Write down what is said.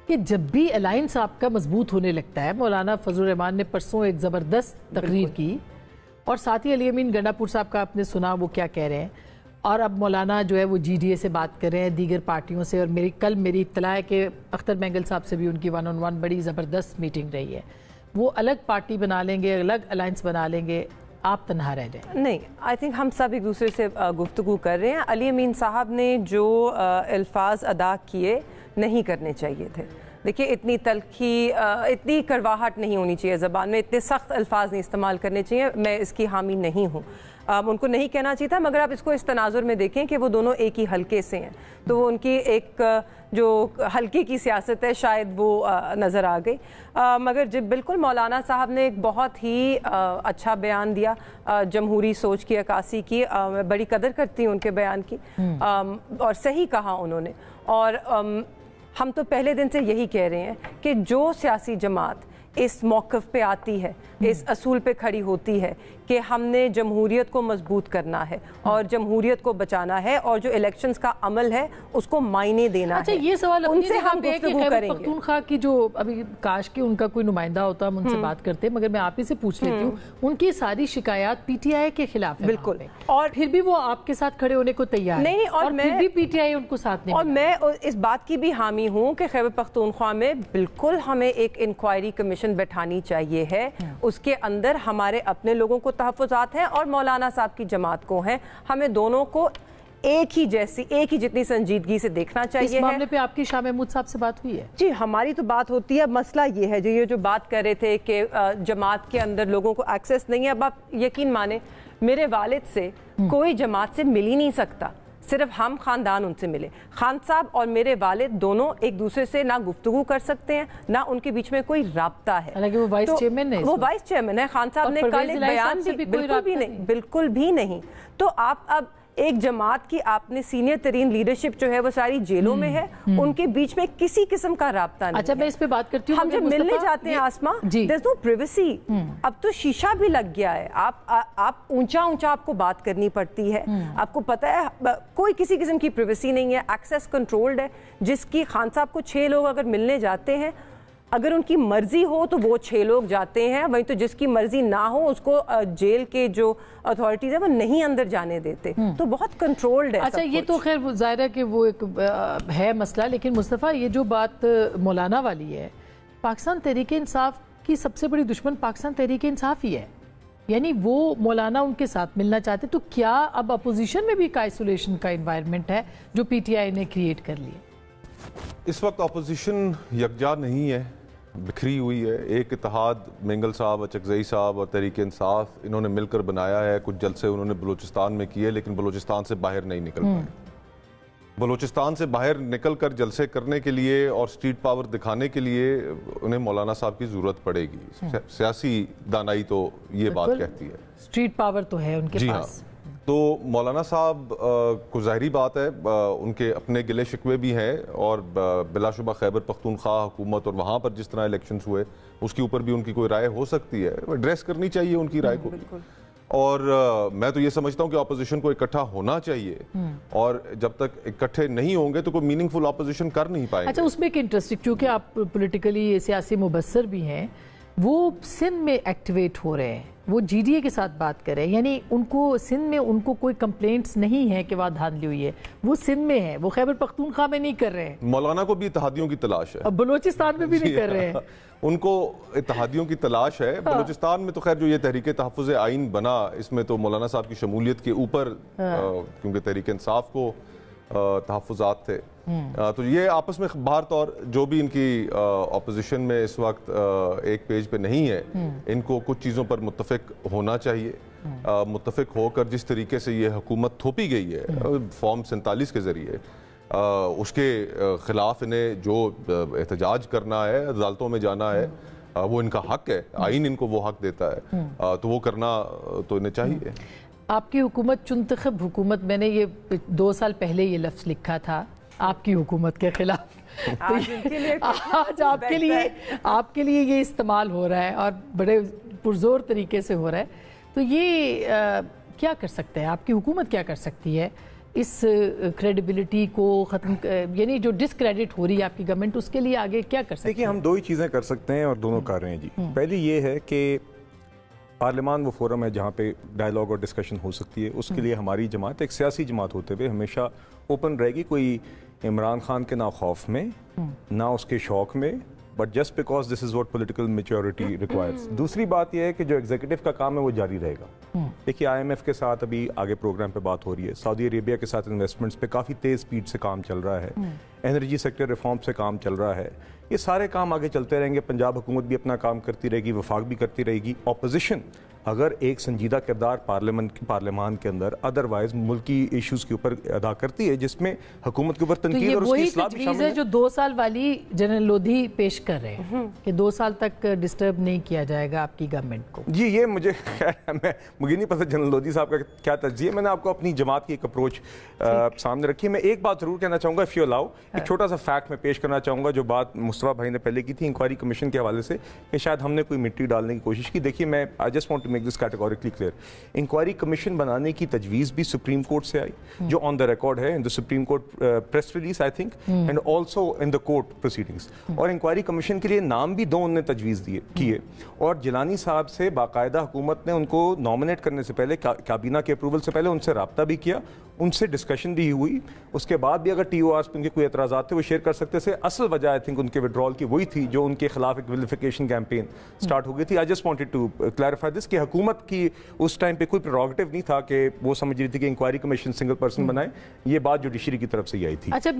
کہ جب بھی الائنس آپ کا مضبوط ہونے لگتا ہے، مولانا فضل الرحمان نے پرسوں ایک زبردست تقریر کی اور ساتھ ہی علی امین گنڈا پور صاحب کا آپ نے سنا وہ کیا کہہ رہے ہیں، اور اب مولانا جو ہے وہ جی ڈی اے سے بات کر رہے ہیں، دیگر پارٹیوں سے، اور کل میری اطلاع ہے کہ اختر مینگل صاحب سے بھی ان کی 1-on-1 بڑی زبردست میٹنگ رہی ہے. وہ الگ پارٹی بنا لیں گے، الگ الائنس بنا لیں گے، آپ تنہا رہ جائیں؟ نہیں، آئی تھنک ہم سب ایک دوسرے سے گفتگو کر رہے ہیں. علی امین صاحب نے جو الفاظ ادا کیے نہیں کرنے چاہیے تھے. دیکھیے اتنی تلخی، اتنی کرواہٹ نہیں ہونی چاہیے زبان میں، اتنے سخت الفاظ نہیں استعمال کرنے چاہیے. میں اس کی حامی نہیں ہوں، ان کو نہیں کہنا چاہیے تھا، مگر آپ اس کو اس تناظر میں دیکھیں کہ وہ دونوں ایک ہی حلقے سے ہیں، تو وہ ان کی ایک جو حلقے کی سیاست ہے شاید وہ نظر آ گئی. مگر جب بالکل مولانا صاحب نے ایک بہت ہی اچھا بیان دیا، جمہوری سوچ کی عکاسی کی. میں بڑی قدر کرتی ہوں ان کے بیان کی، اور صحیح کہا انہوں نے. اور ہم تو پہلے دن سے یہی کہہ رہے ہیں کہ جو سیاسی جماعت اس موقف پہ آتی ہے، اس اصول پہ کھڑی ہوتی ہے کہ ہم نے جمہوریت کو مضبوط کرنا ہے اور جمہوریت کو بچانا ہے اور جو الیکشنز کا عمل ہے اس کو معنی دینا ہے. اچھا یہ سوال ان سے ہم گفتگو کریں گے. پختونخوا کی جو ابھی کاش کہ ان کا کوئی نمائندہ ہوتا ہم ان سے بات کرتے، مگر میں آپ ہی سے پوچھ لیتی ہوں، ان کی ساری شکایات پی ٹی آئی کے خلاف ہے بالکل، اور پھر بھی وہ آپ کے ساتھ کھڑے ہونے کو تیار ہے، اور پھر بھی پی ٹی آئی ان کو ساتھ نہیں. اور میں اس بات کی بھی حامی ہوں کہ خیبر پختونخوا میں بالکل ہمیں ایک انکوائری کمیشن بیٹھانی چاہیے ہے. اس کے اندر ہمارے اپنے لوگوں کو تحفظات ہیں اور مولانا صاحب کی جماعت کو ہیں. ہمیں دونوں کو ایک ہی جتنی سنجیدگی سے دیکھنا چاہیے. اس معاملے پہ آپ کی شاہ محمود صاحب سے بات ہوئی ہے؟ جی ہماری تو بات ہوتی ہے. مسئلہ یہ ہے یہ جو بات کر رہے تھے کہ جماعت کے اندر لوگوں کو ایکسیس نہیں ہے. اب آپ یقین مانیں میرے والد سے کوئی جماعت سے مل ہی نہیں سکتا، صرف ہم خاندان ان سے ملے. خان صاحب اور میرے والد دونوں ایک دوسرے سے نہ گفتگو کر سکتے ہیں، نہ ان کے بیچ میں کوئی رابطہ ہے. حالانکہ وہ وائس چیئرمین ہے. وہ وائس چیئرمین ہے. خان صاحب نے کل ایک بیان بالکل بھی نہیں. تو آپ اب ایک جماعت کی آپ نے سینئر ترین لیڈرشپ جو ہے وہ ساری جیلوں میں ہے، ان کے بیچ میں کسی قسم کا رابطہ نہیں. اچھا میں اس پہ بات کرتی ہوں. ہم جب ملنے جاتے ہیں آسما، there's no privacy. اب تو شیشہ بھی لگ گیا ہے، آپ اونچا آپ کو بات کرنی پڑتی ہے. آپ کو پتا ہے کوئی کسی قسم کی پریویسی نہیں ہے، ایکسیس کنٹرولڈ ہے. جس کی خان صاحب کو 6 لوگ اگر ملنے جاتے ہیں، اگر ان کی مرضی ہو تو وہ 6 لوگ جاتے ہیں، وہیں تو جس کی مرضی نہ ہو اس کو جیل کے جو اتھارٹیز ہیں وہ نہیں اندر جانے دیتے. تو بہت کنٹرولڈ ہے. اچھا یہ تو خیر ظاہر ہے کہ وہ ایک ہے مسئلہ، لیکن مصطفیٰ یہ جو بات مولانا والی ہے، پاکستان تحریک انصاف کی سب سے بڑی دشمن پاکستان تحریک انصاف ہی ہے. یعنی وہ مولانا ان کے ساتھ ملنا چاہتے، تو کیا اب اپوزیشن میں بھی ایک آئسولیشن کا انوائرمنٹ ہے جو پی ٹی آئی نے کریٹ کر لی؟ اس وقت اپوزیشن یکجا نہیں ہے، بکھری ہوئی ہے. ایک اتحاد مینگل صاحب، اچکزئی صاحب اور تحریک انصاف انہوں نے مل کر بنایا ہے. کچھ جلسے انہوں نے بلوچستان میں کیے، لیکن بلوچستان سے باہر نہیں نکل پائے. بلوچستان سے باہر نکل کر جلسے کرنے کے لیے اور سٹریٹ پاور دکھانے کے لیے انہیں مولانا صاحب کی ضرورت پڑے گی. سیاسی دانائی تو یہ بات کہتی ہے. سٹریٹ پاور تو ہے ان کے پاس. تو مولانا صاحب کو ظاہری بات ہے ان کے اپنے گلے شکوے بھی ہیں، اور بلا شبہ خیبر پختونخوا حکومت اور وہاں پر جس طرح الیکشنز ہوئے اس کے اوپر بھی ان کی کوئی رائے ہو سکتی ہے. ایڈریس کرنی چاہیے ان کی رائے کو. اور میں تو یہ سمجھتا ہوں کہ اپوزیشن کو اکٹھا ہونا چاہیے، اور جب تک اکٹھے نہیں ہوں گے تو کوئی میننگ فل اپوزیشن کر نہیں پائیں گے. اچھا اس میں ایک انٹرسٹنگ، چونکہ آپ پولیٹیکلی سیاسی مبصر بھی ہیں، وہ سندھ میں ایکٹیویٹ ہو رہے ہیں، وہ جی ڈی اے کے ساتھ بات کر رہے ہیں. یعنی ان کو سندھ میں ان کو کوئی کمپلینٹس نہیں ہے کہ وہاں دھاندلی ہوئی ہے، وہ سندھ میں ہے، وہ خیبر پختونخوا میں نہیں کر رہے ہیں. مولانا کو بھی اتحادیوں کی تلاش ہے، اب بلوچستان میں بھی نہیں کر رہے ہیں. ان کو اتحادیوں کی تلاش ہے. بلوچستان میں تو خیر جو یہ تحریک تحفظ آئین بنا، اس میں تو مولانا صاحب کی شمولیت کے اوپر کیونکہ تحریک انصاف کو تحفظات تھے، تو یہ آپس میں بہر طور جو بھی ان کی اپوزیشن میں اس وقت ایک پیج پہ نہیں ہے، ان کو کچھ چیزوں پر متفق ہونا چاہیے. متفق ہو کر جس طریقے سے یہ حکومت تھوپی گئی ہے فارم 47 کے ذریعے، اس کے خلاف انہیں جو احتجاج کرنا ہے، عدالتوں میں جانا ہے، وہ ان کا حق ہے. آئین ان کو وہ حق دیتا ہے، تو وہ کرنا تو انہیں چاہیے. آپ کی حکومت چنتخب حکومت، میں نے یہ 2 سال پہلے یہ لفظ لکھا تھا آپ کی حکومت کے خلاف. آج آپ کے لیے یہ استعمال ہو رہا ہے اور بڑے پرزور طریقے سے ہو رہا ہے. تو یہ کیا کر سکتے ہیں، آپ کی حکومت کیا کر سکتی ہے اس کریڈیبلٹی کو ختم یعنی جو ڈسکریڈٹ ہو رہی ہے آپ کی گورنمنٹ اس کے لیے آگے کیا کر سکتے ہیں؟ دیکھیے ہم دو ہی چیزیں کر سکتے ہیں اور دونوں کر رہے ہیں جی. پہلی یہ ہے کہ پارلیمان وہ فورم ہے جہاں پہ ڈائیلاگ اور ڈسکشن ہو سکتی ہے. اس کے لیے ہماری جماعت ایک سیاسی جماعت ہوتے ہوئے ہمیشہ اوپن رہے گی. کوئی عمران خان کے نہ خوف میں نہ اس کے شوق میں, but just because this is what political maturity requires. دوسری بات یہ ہے کہ جو ایگزیکٹو کا کام ہے وہ جاری رہے گا. دیکھیے آئی ایم ایف کے ساتھ ابھی آگے پروگرام پہ بات ہو رہی ہے, سعودی عربیہ کے ساتھ انویسٹمنٹس پہ کافی تیز سپیڈ سے کام چل رہا ہے, انرجی سیکٹر ریفارم سے کام چل رہا ہے. یہ سارے کام آگے چلتے رہیں گے. پنجاب حکومت بھی اپنا کام کرتی رہے گی, وفاق بھی کرتی رہے گی. اپوزیشن اگر ایک سنجیدہ کردار پارلیمان کے اندر ادروائز ملکی ایشوز کے اوپر ادا کرتی ہے جس میں حکومت کے اوپر تنقید اور اس کی اصلاح بھی شامل ہے. جو 2 سال والی جنرل لودھی پیش کر رہے ہیں کہ 2 سال تک ڈسٹرب نہیں کیا جائے گا آپ کی گورنمنٹ کو. جی یہ مجھے مجھے نہیں پتا جنرل لودھی صاحب کا کیا تجزیہ ہے. میں نے آپ کو اپنی جماعت کی ایک اپروچ سامنے رکھی ہے. میں ایک بات ضرور کہنا چاہوں گا, اف یو الاؤ, ایک چھوٹا سا فیکٹ میں پیش کرنا چاہوں گا جو بات مصطفیٰ بھائی نے پہلے کی تھی انکوائری کمیشن کے حوالے سے کہ شاید ہم نے کوئی مٹی ڈالنے کی کوشش کی. دیکھیے میں I just want to make this categorically clear. Inquiry commission بنانے کی تجویز بھی سپریم کورٹ سے آئی جو آن دا ریکارڈ ہے in the supreme court press release I think and also in the court proceedings. اور انکوائری کمیشن کے لیے نام بھی 2 انہوں نے تجویز کیے اور جیلانی صاحب سے باقاعدہ حکومت نے ان کو نامنیٹ کرنے سے پہلے کابینہ کے اپروول سے پہلے ان سے رابطہ بھی کیا, ان سے ڈسکشن بھی ہوئی. اس کے بعد بھی اگر ٹی او آرز پہ ان کے کوئی اعتراضات تھے وہ شیئر کر سکتے تھے. اصل وجہ آئی تھنک ان کے وڈرال کی وہی تھی جو ان کے خلاف ایک ویلیفیکیشن کیمپین سٹارٹ ہو گئی تھی. I just wanted to clarify this کہ حکومت کی اس ٹائم پہ کوئی پریروگیٹو نہیں تھا کہ وہ سمجھ رہی تھی کہ انکوائری کمیشن سنگل پرسن بنائے. یہ بات جوڈیشری کی طرف سے ہی آئی تھی. اچھا